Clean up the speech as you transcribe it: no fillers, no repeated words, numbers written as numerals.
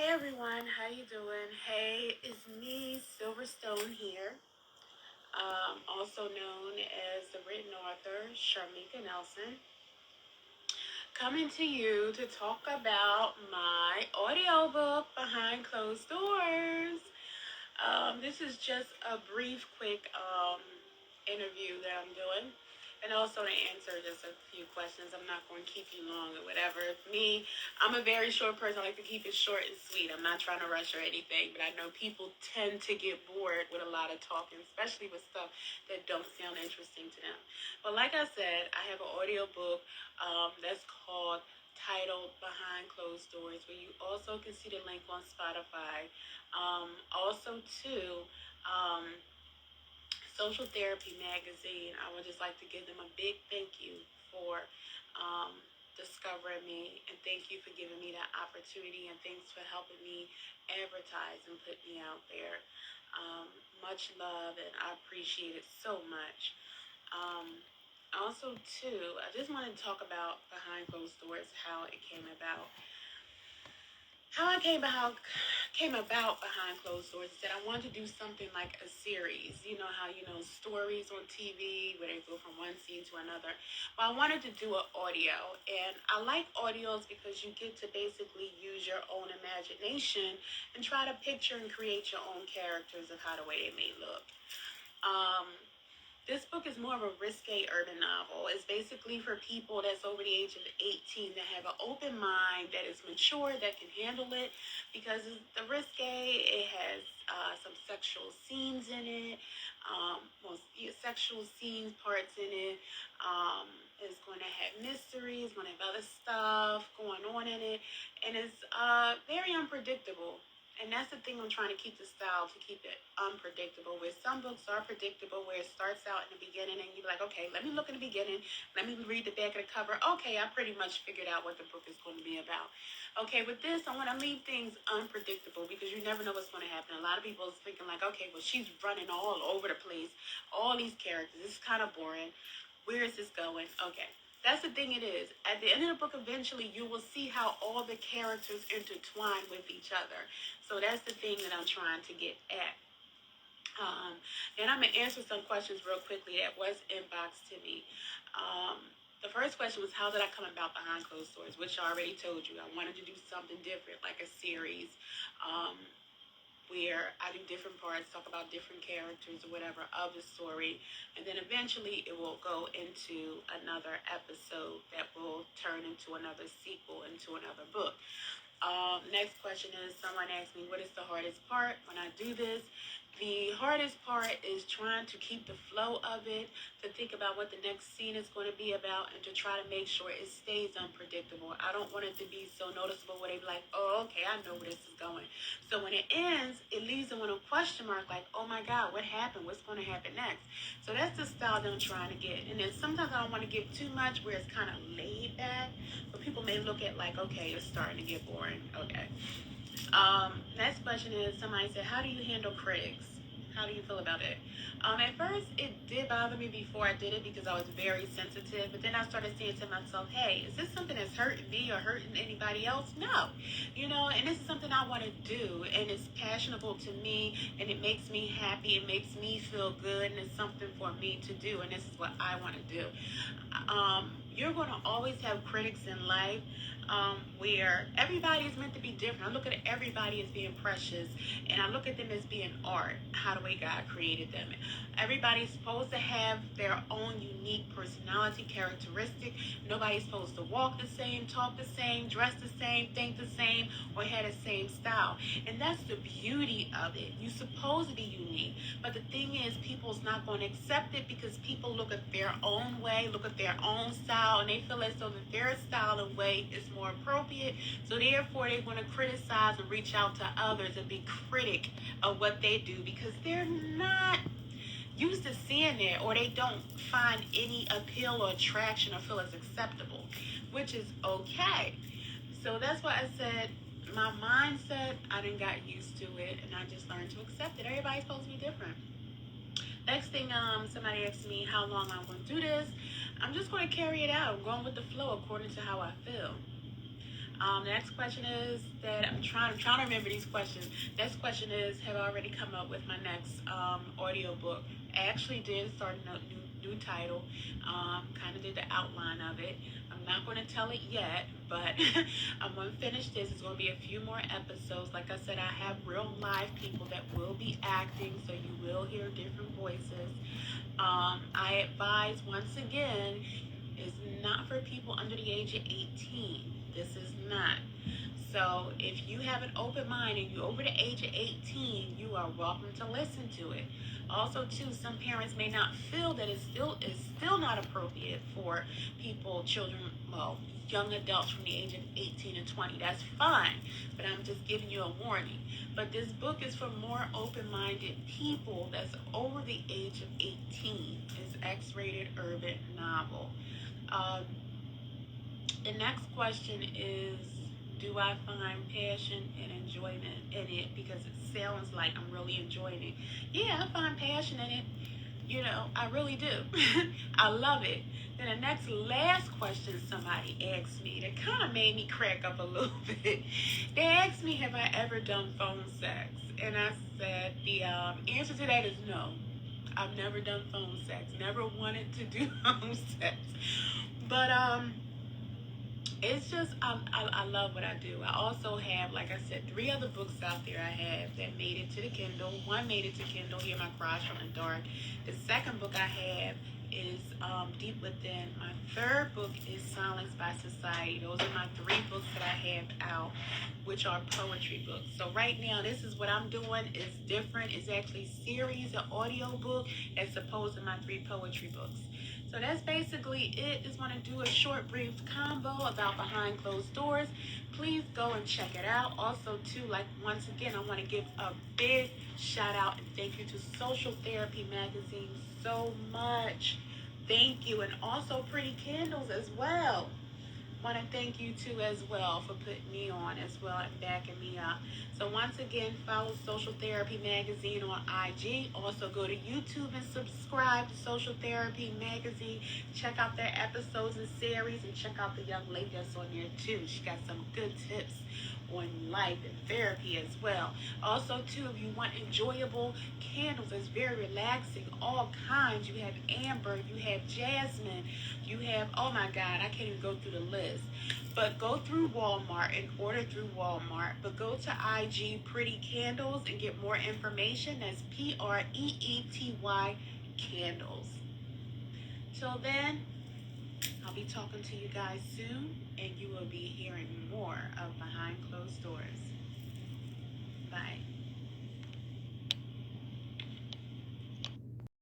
Hey everyone, how you doing? Hey, it's me, SilverStone here, also known as the written author, Sharmika Nelson, coming to you to talk about my audiobook, Behind Closed Doors. This is just a brief, quick interview that I'm doing, and also to answer just a few questions. I'm not going to keep you long or whatever. Me, I'm a very short person. I like to keep it short and sweet. I'm not trying to rush or anything, but I know people tend to get bored with a lot of talking, especially with stuff that don't sound interesting to them. But like I said, I have an audio book that's called titled Behind Closed Doors, where you also can see the link on Spotify. Also, too, Social Therapy Magazine, I would just like to give them a big thank you for discovering me, and thank you for giving me that opportunity, and thanks for helping me advertise and put me out there. Much love, and I appreciate it so much. Also, too, I just wanted to talk about Behind Closed Doors, how it came about. How I came about Behind Closed Doors is that I wanted to do something like a series. You know how stories on TV where they go from one scene to another. Well, I wanted to do an audio, and I like audios because you get to basically use your own imagination and try to picture and create your own characters of how the way they may look. This book is more of a risque urban novel. It's basically for people that's over the age of 18 that have an open mind, that is mature, that can handle it. Because the risque, it has some sexual scenes in it, sexual scenes parts in it. It's going to have mystery. It's going to have other stuff going on in it, and it's very unpredictable. And that's the thing, I'm trying to keep the style, to keep it unpredictable. Where some books are predictable, where it starts out in the beginning and you're like, okay, let me look in the beginning, let me read the back of the cover. Okay, I pretty much figured out what the book is going to be about. Okay, with this, I want to leave things unpredictable because you never know what's going to happen. A lot of people is thinking like, okay, well, she's running all over the place, all these characters. This is kind of boring. Where is this going? Okay. That's the thing it is. At the end of the book, eventually, you will see how all the characters intertwine with each other. So that's the thing that I'm trying to get at. And I'm going to answer some questions real quickly that was inboxed to me. The first question was, how did I come about Behind Closed Doors, which I already told you. I wanted to do something different, like a series. Where I do different parts, talk about different characters or whatever of the story, and then eventually it will go into another episode that will turn into another sequel, into another book. Next question is, someone asked me, what is the hardest part when I do this? The hardest part is trying to keep the flow of it, to think about what the next scene is going to be about, and to try to make sure it stays unpredictable. I don't want it to be so noticeable where they be like, oh, okay, I know where this is going. So when it ends, it leaves them with a question mark, like, oh my God, what happened? What's going to happen next? So that's the style that I'm trying to get. And then sometimes I don't want to give too much where it's kind of laid back, but people may look at like, okay, it's starting to get boring. Okay. Next question is, somebody said, how do you handle critics? How do you feel about it? At first, it did bother me before I did it because I was very sensitive. But then I started saying to myself, hey, is this something that's hurting me or hurting anybody else? No. And this is something I want to do. And it's passionable to me. And it makes me happy. It makes me feel good. And it's something for me to do. And this is what I want to do. You're going to always have critics in life. Where everybody is meant to be different. I look at everybody as being precious, and I look at them as being art, how the way God created them. Everybody's supposed to have their own unique personality characteristic. Nobody's supposed to walk the same, talk the same, dress the same, think the same, or have the same style. And that's the beauty of it. You're supposed to be unique. But the thing is, people's not going to accept it because people look at their own way, look at their own style, and they feel as though that their style and way is more appropriate. So therefore, they want to criticize and reach out to others and be critic of what they do because they're not used to seeing it, or they don't find any appeal or attraction or feel as acceptable, which is okay. So that's why I said my mindset, I done got used to it, and I just learned to accept it. Everybody's supposed to be different. Next thing, somebody asked me how long I'm going to do this. I'm just going to carry it out. I'm going with the flow according to how I feel. The next question is that I'm trying to remember these questions. Next question is, have I already come up with my next audio book? I actually did start a new title. Kind of did the outline of it. I'm not going to tell it yet, but I'm going to finish this. It's going to be a few more episodes. Like I said, I have real live people that will be acting, so you will hear different voices. I advise, once again, it's not for people under the age of 18. This is not. So if you have an open mind and you're over the age of 18, you are welcome to listen to it. Also, too, some parents may not feel that it's still not appropriate for people, children, well, young adults from the age of 18 to 20. That's fine, but I'm just giving you a warning. But this book is for more open-minded people that's over the age of 18. It's X-rated urban novel. The next question is, do I find passion and enjoyment in it? Because it sounds like I'm really enjoying it. Yeah, I find passion in it. You know, I really do. I love it. Then the last question somebody asked me that kind of made me crack up a little bit. They asked me, have I ever done phone sex? And I said, the answer to that is no. I've never done phone sex. Never wanted to do phone sex. But it's just, I love what I do. I also have, like I said, 3 other books out there I have that made it to the Kindle. One made it to Kindle, Hear My Cries from the Dark. The second book I have is Deep Within. My third book is Silenced by Society. Those are my 3 books that I have out, which are poetry books. So right now, this is what I'm doing. It's different. It's actually series, an audio book, as opposed to my 3 poetry books. So that's basically it. Just want to do a short, brief combo about Behind Closed Doors. Please go and check it out. Also, too, like, once again, I want to give a big shout out and thank you to Social Therapy Magazine so much. Thank you. And also Pretty Candles as well. Want to thank you too as well for putting me on as well and backing me up. So once again, follow Social Therapy Magazine on IG. Also go to YouTube and subscribe to Social Therapy Magazine. Check out their episodes and series, and check out the young lady that's on there too. She got some good tips on life and therapy as well. Also too, if you want enjoyable candles, it's very relaxing, all kinds. You have amber, you have jasmine, you have, oh my God, I can't even go through the list. But go through Walmart and order through Walmart. But go to IG Pretty Candles and get more information. That's PREETY Candles. Till then, I'll be talking to you guys soon, and you will be hearing more of Behind Closed Doors.